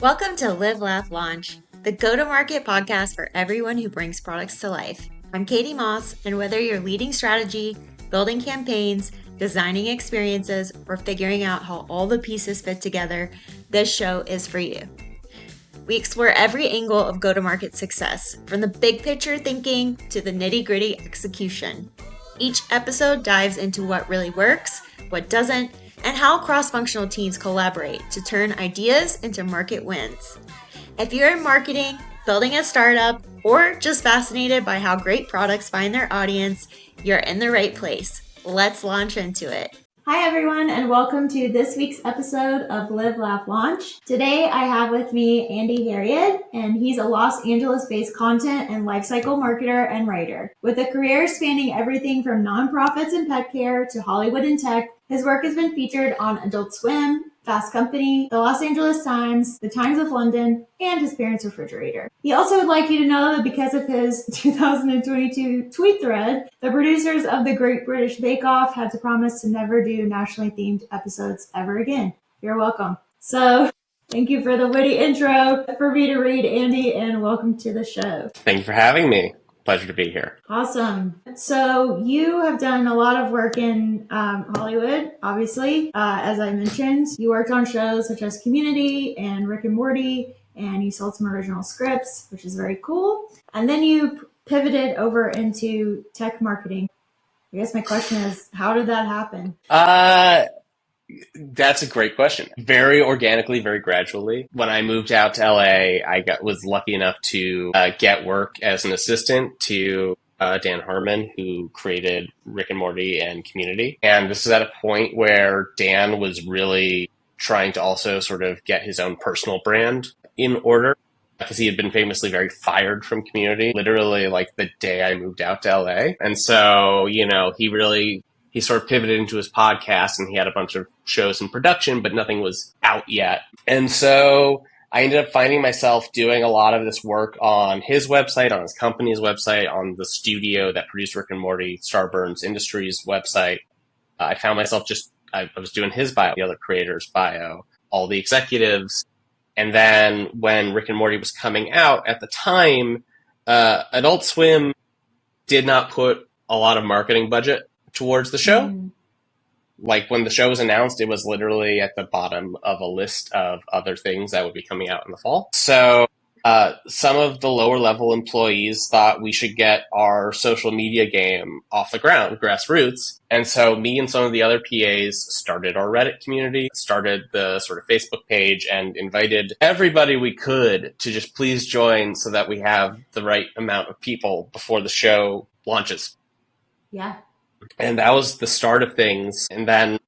Welcome to Live.Laugh.Launch, the go-to-market podcast for everyone who brings products to life. I'm Katie Moss, and whether you're leading strategy, building campaigns, designing experiences, or figuring out how all the pieces fit together, this show is for you. We explore every angle of go-to-market success, from the big picture thinking to the nitty-gritty execution. Each episode dives into what really works, what doesn't, and how cross-functional teams collaborate to turn ideas into market wins. If you're in marketing, building a startup, or just fascinated by how great products find their audience, you're in the right place. Let's launch into it. Hi everyone, and welcome to this week's episode of Live.Laugh.Launch. Today I have with me Andy Heriaud, and he's a Los Angeles-based content and lifecycle marketer and writer. With a career spanning everything from nonprofits and pet care to Hollywood and tech, his work has been featured on Adult Swim, Fast Company, the Los Angeles Times, the Times of London, and his parents' refrigerator. He also would like you to know that because of his 2022 tweet thread, the producers of the Great British Bake Off had to promise to never do nationally themed episodes ever again. You're welcome. So, thank you for the witty intro for me to read, Andy, and welcome to the show. Thank you for having me. Pleasure to be here. Awesome. So you have done a lot of work in Hollywood, obviously. As I mentioned, you worked on shows such as Community and Rick and Morty, and you sold some original scripts, which is very cool. And then you pivoted over into tech marketing. I guess my question is, how did that happen? That's a great question. Very organically, very gradually. When I moved out to LA, was lucky enough to get work as an assistant to Dan Harmon, who created Rick and Morty and Community. And this is at a point where Dan was really trying to also sort of get his own personal brand in order, because he had been famously very fired from Community, literally like the day I moved out to LA. And so, he sort of pivoted into his podcast, and he had a bunch of shows in production, but nothing was out yet. And so I ended up finding myself doing a lot of this work on his website, on his company's website, on the studio that produced Rick and Morty, Starburns Industries website. I found myself I was doing his bio, the other creator's bio, all the executives. And then when Rick and Morty was coming out at the time, Adult Swim did not put a lot of marketing budget towards the show. Like when the show was announced, it was literally at the bottom of a list of other things that would be coming out in the fall. So some of the lower level employees thought we should get our social media game off the ground, grassroots. And so me and some of the other PAs started our Reddit community, started the sort of Facebook page, and invited everybody we could to just please join so that we have the right amount of people before the show launches. Yeah. And that was the start of things. And then,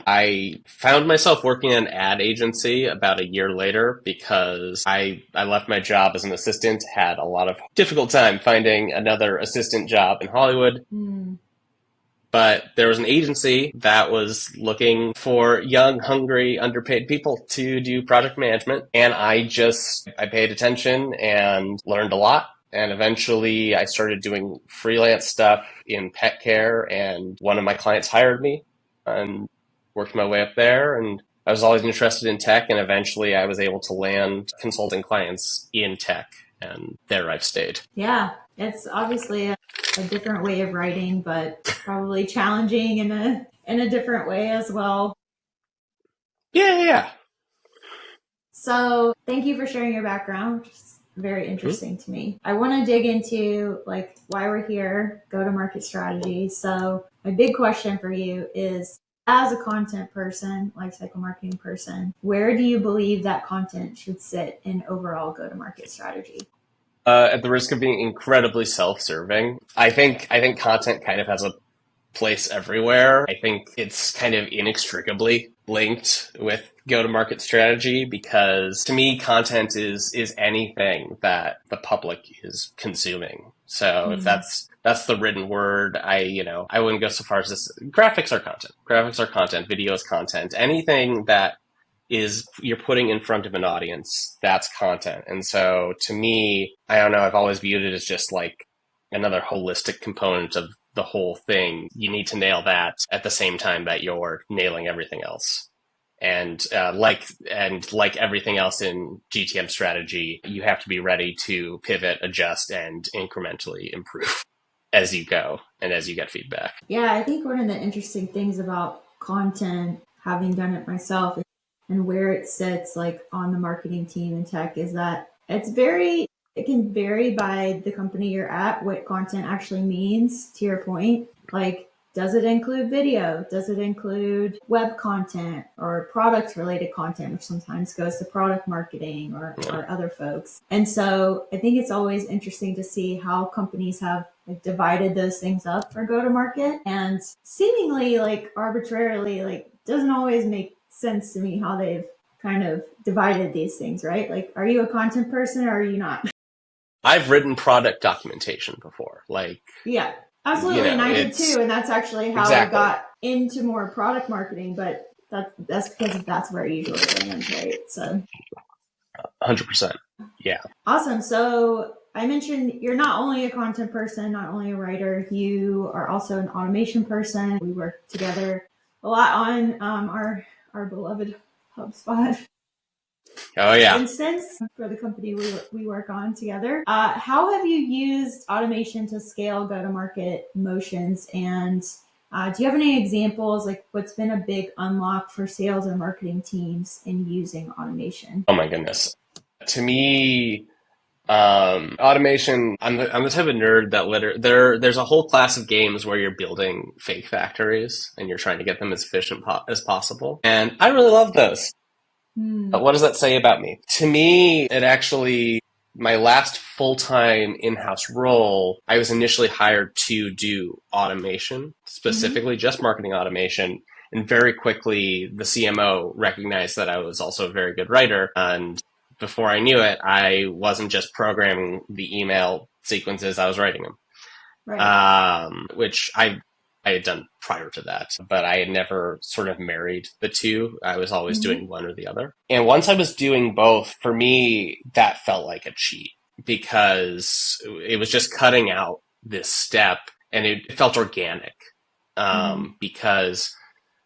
I found myself working in an ad agency about a year later because I left my job as an assistant, had a lot of difficult time finding another assistant job in Hollywood. But there was an agency that was looking for young, hungry, underpaid people to do project management. And I paid attention and learned a lot. And eventually I started doing freelance stuff in pet care, and one of my clients hired me and worked my way up there. And I was always interested in tech, and eventually I was able to land consulting clients in tech, and there I've stayed. Yeah, it's obviously a different way of writing, but probably challenging in a different way as well. Yeah. So thank you for sharing your background. Very interesting to me. I want to dig into why we're here, go-to-market strategy. So my big question for you is, as a content person, lifecycle marketing person, where do you believe that content should sit in overall go-to-market strategy? At the risk of being incredibly self-serving, I think content kind of has a place everywhere. I think it's kind of inextricably linked with go-to-market strategy, because to me, content is anything that the public is consuming. So if that's the written word, I wouldn't go so far as this. Graphics are content, video is content, anything that is you're putting in front of an audience, that's content. And so to me, I don't know, I've always viewed it as just like another holistic component of the whole thing. You need to nail that at the same time that you're nailing everything else. And like everything else in GTM strategy, you have to be ready to pivot, adjust, and incrementally improve as you go and as you get feedback. Yeah, I think one of the interesting things about content, having done it myself, and where it sits like on the marketing team in tech is that it can vary by the company you're at, what content actually means, to your point. Like, does it include video? Does it include web content or product related content, which sometimes goes to product marketing or other folks? And so I think it's always interesting to see how companies have like divided those things up for go to market, and seemingly like arbitrarily, like doesn't always make sense to me how they've kind of divided these things, right? Like, are you a content person or are you not? I've written product documentation before. Yeah, absolutely. And I did too. And that's actually how I got into more product marketing, but that's because that's where I usually land, right? So 100%. Yeah. Awesome. So I mentioned you're not only a content person, not only a writer, you are also an automation person. We work together a lot on our beloved HubSpot instance for the company we work on together. How have you used automation to scale go-to-market motions? And do you have any examples, like what's been a big unlock for sales and marketing teams in using automation? Oh my goodness. To me, automation, I'm the type of nerd that there's a whole class of games where you're building fake factories and you're trying to get them as efficient as possible. And I really love those. What does that say about me? To me, my last full-time in-house role, I was initially hired to do automation, specifically just marketing automation. And very quickly, the CMO recognized that I was also a very good writer. And before I knew it, I wasn't just programming the email sequences, I was writing them. Right. Which I had done prior to that, but I had never sort of married the two. I was always doing one or the other. And once I was doing both, for me, that felt like a cheat because it was just cutting out this step and it felt organic because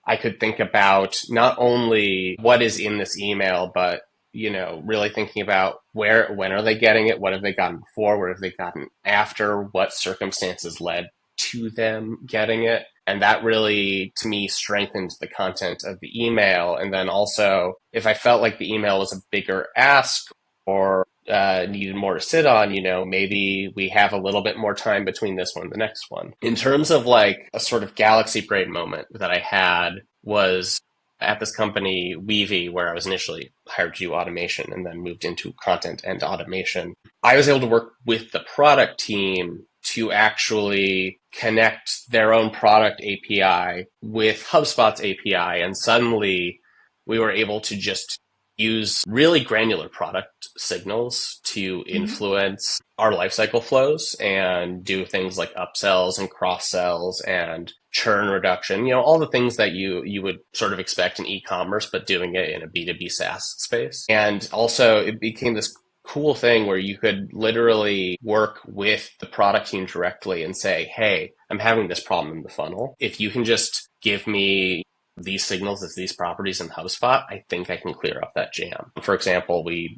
I could think about not only what is in this email, but really thinking about when are they getting it? What have they gotten before? What have they gotten after? What circumstances led to them getting it? And that really, to me, strengthened the content of the email. And then also, if I felt like the email was a bigger ask or needed more to sit on, maybe we have a little bit more time between this one and the next one. In terms of like a sort of galaxy brain moment that I had was at this company, Weavy, where I was initially hired to do automation and then moved into content and automation. I was able to work with the product team to actually connect their own product API with HubSpot's API. And suddenly we were able to just use really granular product signals to influence our lifecycle flows and do things like upsells and cross sells and churn reduction, all the things that you would sort of expect in e-commerce, but doing it in a B2B SaaS space. And also it became this cool thing where you could literally work with the product team directly and say, hey, I'm having this problem in the funnel. If you can just give me these signals as these properties in HubSpot, I think I can clear up that jam. For example, we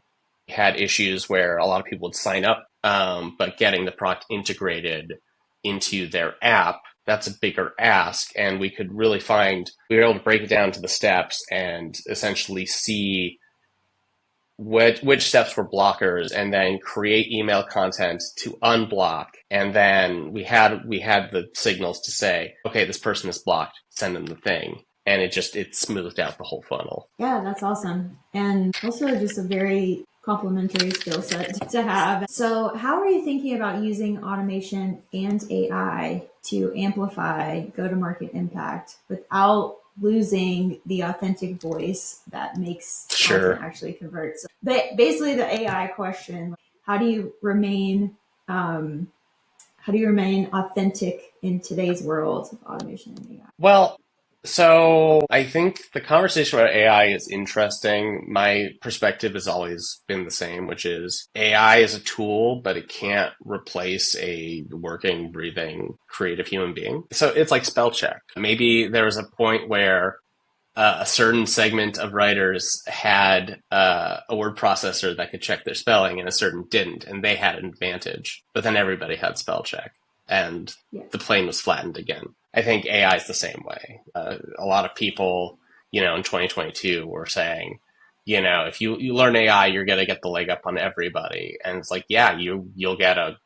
had issues where a lot of people would sign up, but getting the product integrated into their app, that's a bigger ask. And we were able to break it down to the steps and essentially see which steps were blockers and then create email content to unblock. And then we had the signals to say, okay, this person is blocked, send them the thing. And it smoothed out the whole funnel. Yeah, that's awesome. And also just a very complementary skill set to have. So how are you thinking about using automation and AI to amplify go-to-market impact without losing the authentic voice that makes content actually convert? So basically the AI question, how do you remain authentic in today's world of automation and AI? Well, so I think the conversation about AI is interesting. My perspective has always been the same, which is AI is a tool, but it can't replace a working, breathing, creative human being. So it's like spell check. Maybe there was a point where a certain segment of writers had a word processor that could check their spelling and a certain didn't, and they had an advantage. But then everybody had spell check, and the plane was flattened again. I think AI is the same way. A lot of people, in 2022 were saying, if you learn AI, you're going to get the leg up on everybody. And it's like, yeah, you'll get a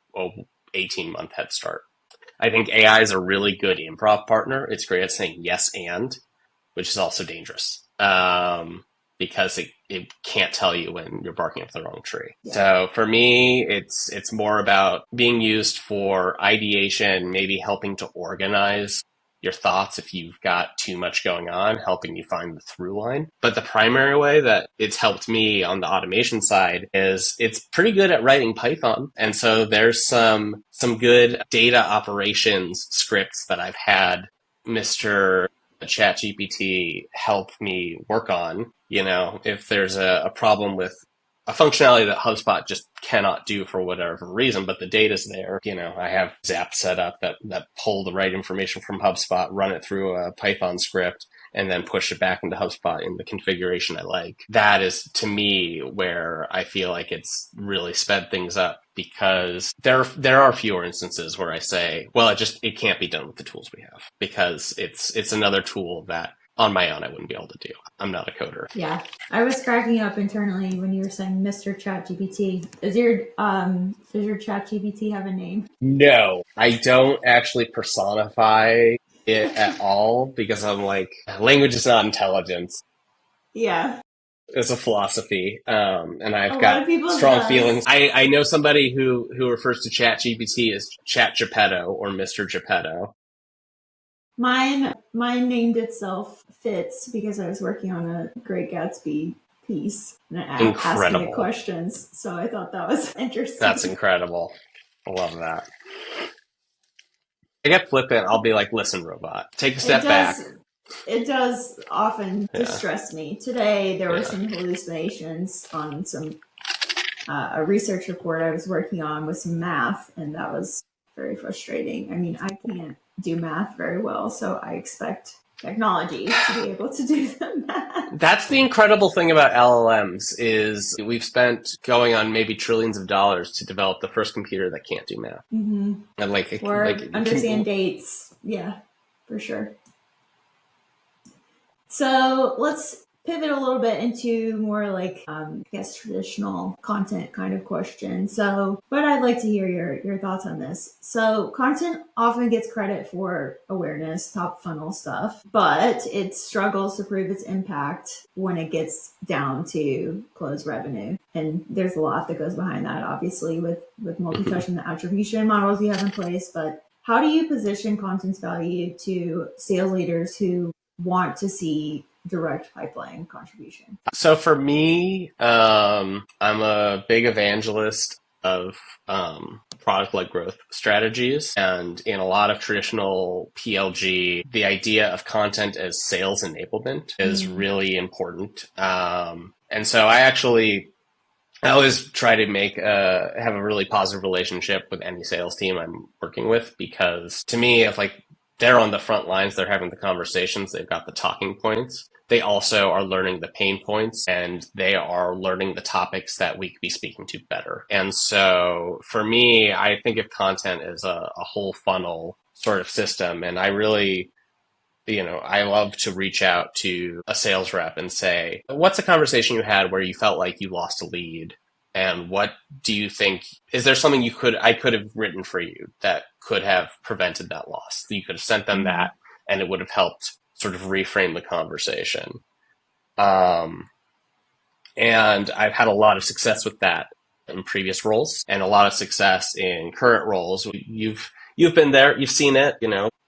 18-month head start. I think AI is a really good improv partner. It's great at saying yes and, which is also dangerous because it can't tell you when you're barking up the wrong tree. Yeah. So for me, it's more about being used for ideation, maybe helping to organize your thoughts if you've got too much going on, helping you find the through line. But the primary way that it's helped me on the automation side is it's pretty good at writing Python. And so there's some good data operations scripts that I've had Mr. ChatGPT help me work on. If there's a problem with a functionality that HubSpot just cannot do for whatever reason, but the data's there. I have Zap set up that pull the right information from HubSpot, run it through a Python script, and then push it back into HubSpot in the configuration I like. That is, to me, where I feel like it's really sped things up, because there are fewer instances where I say, well, it can't be done with the tools we have, because it's another tool that on my own I wouldn't be able to do. I'm not a coder. Yeah. I was cracking up internally when you were saying Mr. ChatGPT. Does your ChatGPT have a name? No, I don't actually personify it at all, because I'm like, language is not intelligence. Yeah. It's a philosophy, and I've got strong feelings. I know somebody who refers to ChatGPT as Chat Geppetto or Mr. Geppetto. Mine named itself Fitz because I was working on a Great Gatsby piece and asking it questions. So I thought that was interesting. That's incredible. I love that. I get flippant. I'll be like, listen, robot, take a step back. It does often distress me. Today, there were some hallucinations on a research report I was working on with some math, and that was very frustrating. I mean, I can't do math very well, so I expect technology to be able to do the math. That's the incredible thing about LLMs is we've spent going on maybe trillions of dollars to develop the first computer that can't do math. Mm-hmm. And understand dates. Yeah, for sure. So let's pivot a little bit into more like, traditional content kind of question. But I'd like to hear your thoughts on this. So content often gets credit for awareness, top funnel stuff, but it struggles to prove its impact when it gets down to close revenue. And there's a lot that goes behind that, obviously, with multi-touch and the attribution models you have in place. But how do you position content's value to sales leaders who want to see direct pipeline contribution? So for me, I'm a big evangelist of product-led growth strategies. And in a lot of traditional PLG, the idea of content as sales enablement is really important. And so I always try to have a really positive relationship with any sales team I'm working with, because to me, if they're on the front lines, they're having the conversations, they've got the talking points. They also are learning the pain points, and they are learning the topics that we could be speaking to better. And so for me, I think of content as a whole funnel sort of system. And I really, I love to reach out to a sales rep and say, what's a conversation you had where you felt like you lost a lead? And what do you think, is there something I could have written for you that could have prevented that loss? You could have sent them that, and it would have helped sort of reframe the conversation. And I've had a lot of success with that in previous roles, and a lot of success in current roles. You've been there, you've seen it,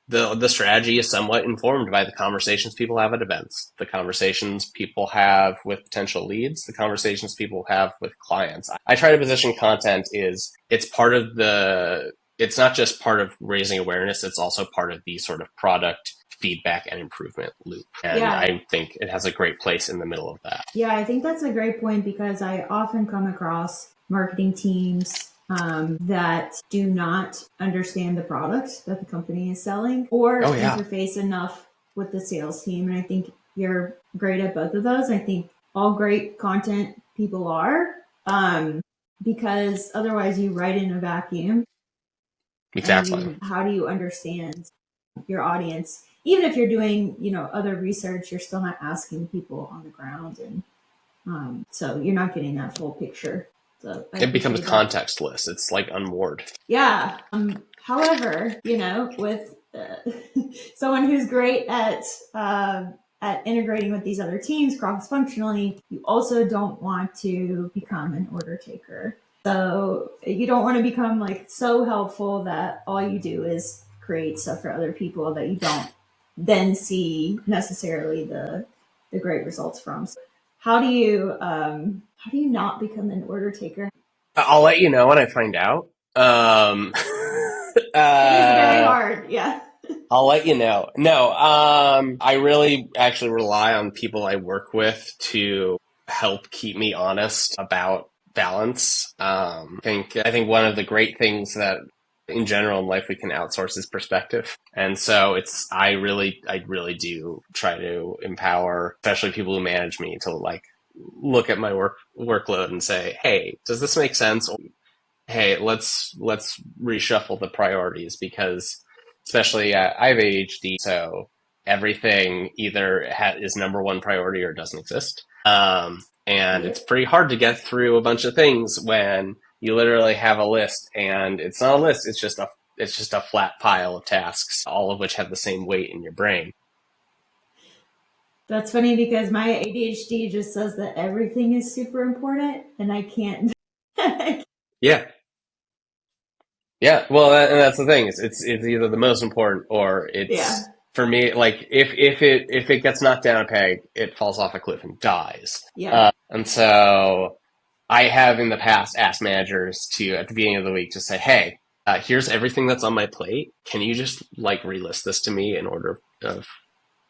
The strategy is somewhat informed by the conversations people have at events, the conversations people have with potential leads, the conversations people have with clients. I try to position content it's not just part of raising awareness, it's also part of the sort of product feedback and improvement loop. And I think it has a great place in the middle of that. Yeah, I think that's a great point, because I often come across marketing teams that do not understand the product that the company is selling or interface enough with the sales team. And I think you're great at both of those. I think all great content people are, because otherwise you write in a vacuum. Exactly. How do you understand your audience? Even if you're doing, other research, you're still not asking people on the ground, and so you're not getting that full picture. So it becomes contextless. It's like unmoored. Yeah. However, with someone who's great at integrating with these other teams cross-functionally, you also don't want to become an order taker. So you don't want to become like so helpful that all you do is create stuff for other people that you don't then see necessarily the great results from. So how do you not become an order taker? I'll let you know when I find out. It is very hard. Yeah. I'll let you know. No, I really actually rely on people I work with to help keep me honest about balance. I think one of the great things that in general in life we can outsource is perspective. And so I really do try to empower, especially people who manage me, to like look at my workload and say, hey, does this make sense? Hey, let's reshuffle the priorities, because especially I have ADHD, so everything either is number one priority or doesn't exist. And it's pretty hard to get through a bunch of things when you literally have a list, and it's not a list, it's just a flat pile of tasks, all of which have the same weight in your brain. That's funny because my ADHD just says that everything is super important and I can't. Yeah. Yeah, well, and that's the thing. It's either the most important or it's for me. Like if it gets knocked down a peg, it falls off a cliff and dies. Yeah. And so I have in the past asked managers to at the beginning of the week to say, "Hey, here's everything that's on my plate. Can you just like relist this to me in order of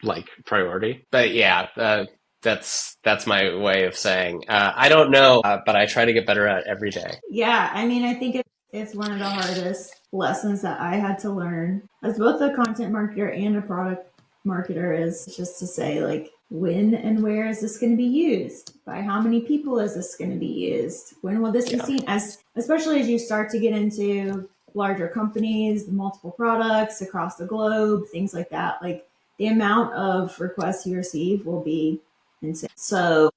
like priority?" But yeah, that's my way of saying I don't know, but I try to get better at it every day. Yeah, I mean, I think it's one of the hardest lessons that I had to learn as both a content marketer and a product marketer, is just to say, like, when and where is this going to be used? By how many people is this going to be used? When will this be seen? Especially as you start to get into larger companies, multiple products across the globe, things like that. Like, the amount of requests you receive will be insane. So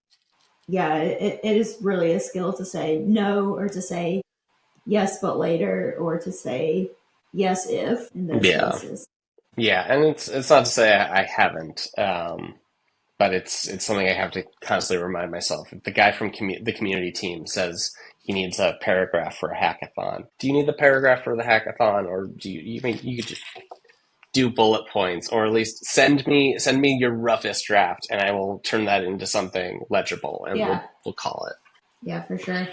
yeah, it is really a skill to say no, or to say yes but later, or to say yes if in those cases. Yeah, and it's not to say I haven't, but it's something I have to constantly remind myself. If the guy from the community team says he needs a paragraph for a hackathon, do you need the paragraph for the hackathon, or do you could just do bullet points, or at least send me your roughest draft, and I will turn that into something legible, and we'll call it. Yeah, for sure.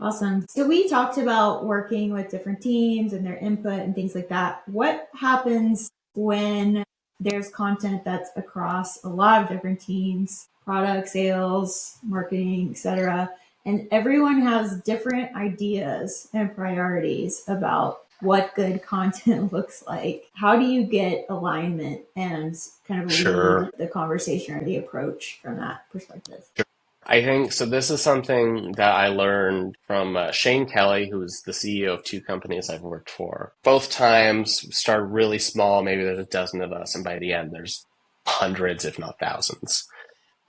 Awesome. So we talked about working with different teams and their input and things like that. What happens when there's content that's across a lot of different teams, product, sales, marketing, etc., and everyone has different ideas and priorities about what good content looks like? How do you get alignment and kind of lead the conversation or the approach from that perspective? I think so. This is something that I learned from Shane Kelly, who's the CEO of two companies I've worked for. Both times started really small. Maybe there's a dozen of us, and by the end, there's hundreds, if not thousands.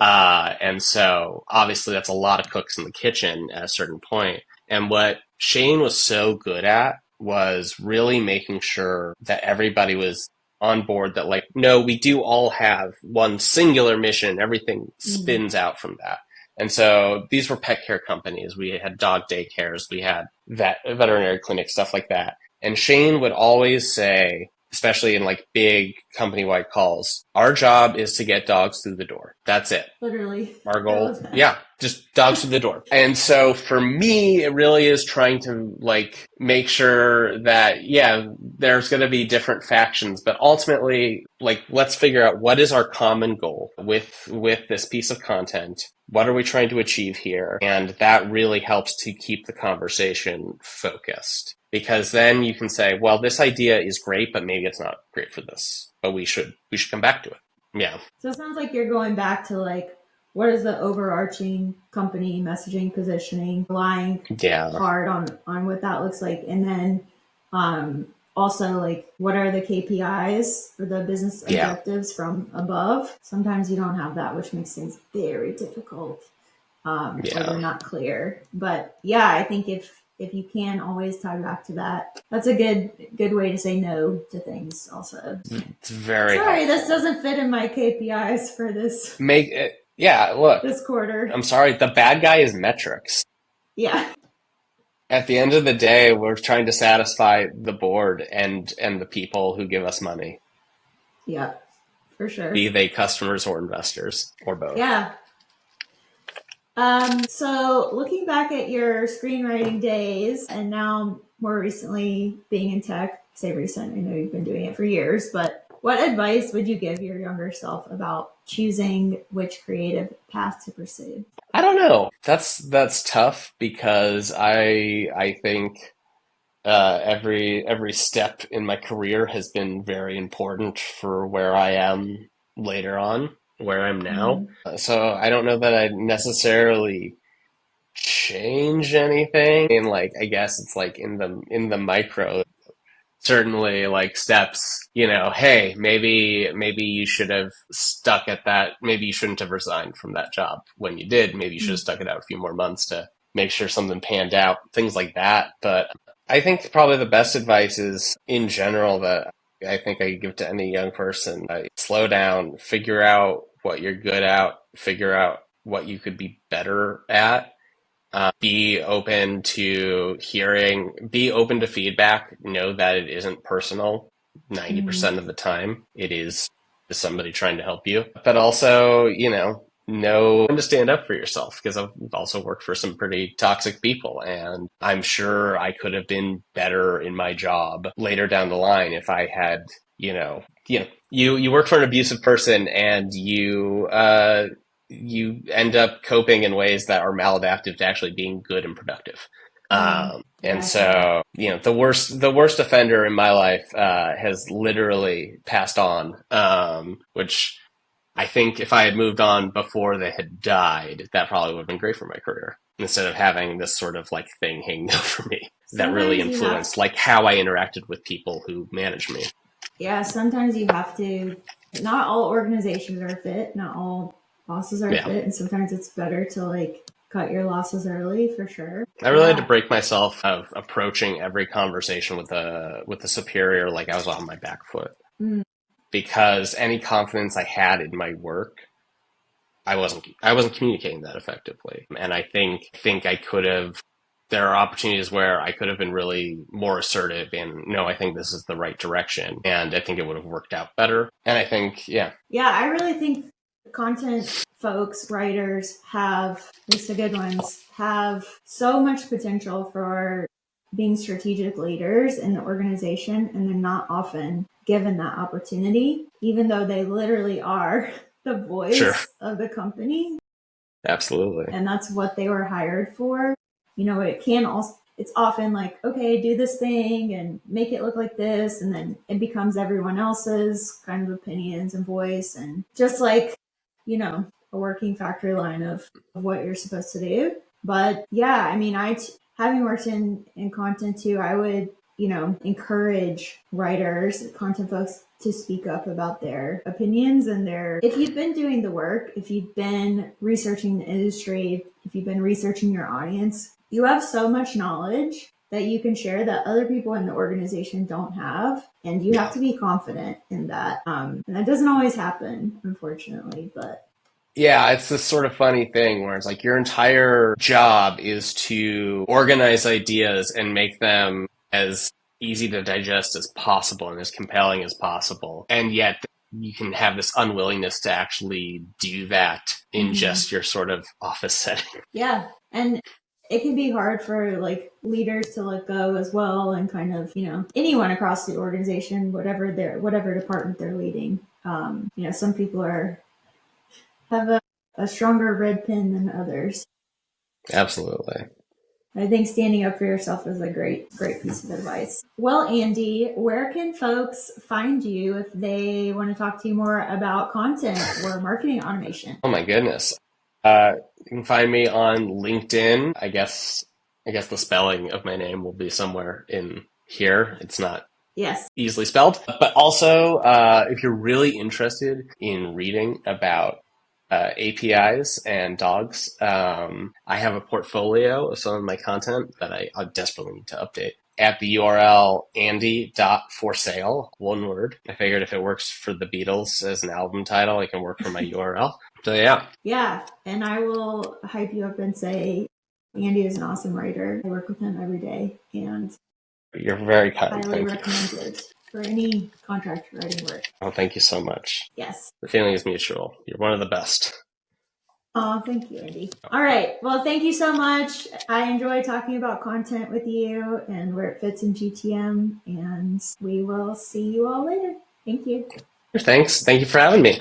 And so obviously that's a lot of cooks in the kitchen at a certain point. And what Shane was so good at was really making sure that everybody was on board, that like, no, we do all have one singular mission. Everything spins out from that. And so these were pet care companies. We had dog daycares. We had veterinary clinics, stuff like that. And Shane would always say, especially in like big company-wide calls, our job is to get dogs through the door. That's it. Literally. Our goal. Yeah, just dogs through the door. And so for me, it really is trying to like make sure that, yeah, there's going to be different factions, but ultimately, like, let's figure out what is our common goal with this piece of content. What are we trying to achieve here? And that really helps to keep the conversation focused. Because then you can say, well, this idea is great, but maybe it's not great for this. But we should come back to it. Yeah. So it sounds like you're going back to like, what is the overarching company messaging, positioning, relying hard on what that looks like. And then also like, what are the KPIs for the business objectives from above? Sometimes you don't have that, which makes things very difficult. Or they're not clear. But yeah, I think if you can always tie back to that, that's a good way to say no to things also. It's very sorry, helpful. this doesn't fit in my KPIs for this. Look, this quarter. I'm sorry, the bad guy is metrics. Yeah. At the end of the day, we're trying to satisfy the board and the people who give us money. Yeah, for sure. Be they customers or investors or both. Yeah. So looking back at your screenwriting days and now more recently being in tech, say recent, I know you've been doing it for years, but what advice would you give your younger self about choosing which creative path to pursue? I don't know. That's tough because I think every step in my career has been very important for where I am later on, where I'm now. So I don't know that I necessarily change anything. And like, I guess it's like in the micro, certainly like steps, hey, maybe you should have stuck at that. Maybe you shouldn't have resigned from that job when you did. Maybe you should have stuck it out a few more months to make sure something panned out, things like that. But I think probably the best advice is in general that I think I give to any young person, slow down, figure out what you're good at, figure out what you could be better at. Be open to be open to feedback, know that it isn't personal 90% of the time. It is somebody trying to help you. But also, know when to stand up for yourself, because I've also worked for some pretty toxic people, and I'm sure I could have been better in my job later down the line if I had, you work for an abusive person and you end up coping in ways that are maladaptive to actually being good and productive. And so, the worst offender in my life has literally passed on, which I think if I had moved on before they had died, that probably would have been great for my career, instead of having this sort of like thing hanging over me that really influenced like how I interacted with people who manage me. Yeah, sometimes you have to, not all organizations are fit, not all bosses are fit, and sometimes it's better to like cut your losses early, for sure. I really had to break myself of approaching every conversation with a superior like I was on my back foot. Because any confidence I had in my work, I wasn't communicating that effectively. And I think I could have, there are opportunities where I could have been really more assertive and, no, I think this is the right direction. And I think it would have worked out better. And I think, Yeah, I really think content folks, writers have, at least the good ones, have so much potential for being strategic leaders in the organization, and they're not often given that opportunity, even though they literally are the voice of the company. Absolutely. And that's what they were hired for. It can also, it's often like, okay, do this thing and make it look like this. And then it becomes everyone else's kind of opinions and voice. And just like, a working factory line of what you're supposed to do. But yeah, I mean, having worked in content too, I would, encourage writers, content folks to speak up about their opinions and if you've been doing the work, if you've been researching the industry, if you've been researching your audience, you have so much knowledge that you can share that other people in the organization don't have. And you have to be confident in that. And that doesn't always happen, unfortunately, but. Yeah, it's this sort of funny thing where it's like your entire job is to organize ideas and make them as easy to digest as possible and as compelling as possible. And yet you can have this unwillingness to actually do that in just your sort of office setting. Yeah. And it can be hard for like leaders to let go as well, and kind of, anyone across the organization, whatever department they're leading. Some people have a stronger red pen than others. Absolutely. I think standing up for yourself is a great piece of advice. Well, Andy, where can folks find you if they want to talk to you more about content or marketing automation? Oh my goodness. You can find me on LinkedIn. I guess the spelling of my name will be somewhere in here. It's not easily spelled. But also, if you're really interested in reading about APIs and dogs, I have a portfolio of some of my content that I desperately need to update at the URL andy.forsale, one word. I figured if it works for the Beatles as an album title, it can work for my URL. So yeah. Yeah, and I will hype you up and say Andy is an awesome writer. I work with him every day, and You're very kind. Highly recommended for any contract writing work. Oh, thank you so much. Yes. The feeling is mutual. You're one of the best. Oh, thank you, Andy. All right. Well, thank you so much. I enjoy talking about content with you and where it fits in GTM, and we will see you all later. Thank you. Thanks. Thank you for having me.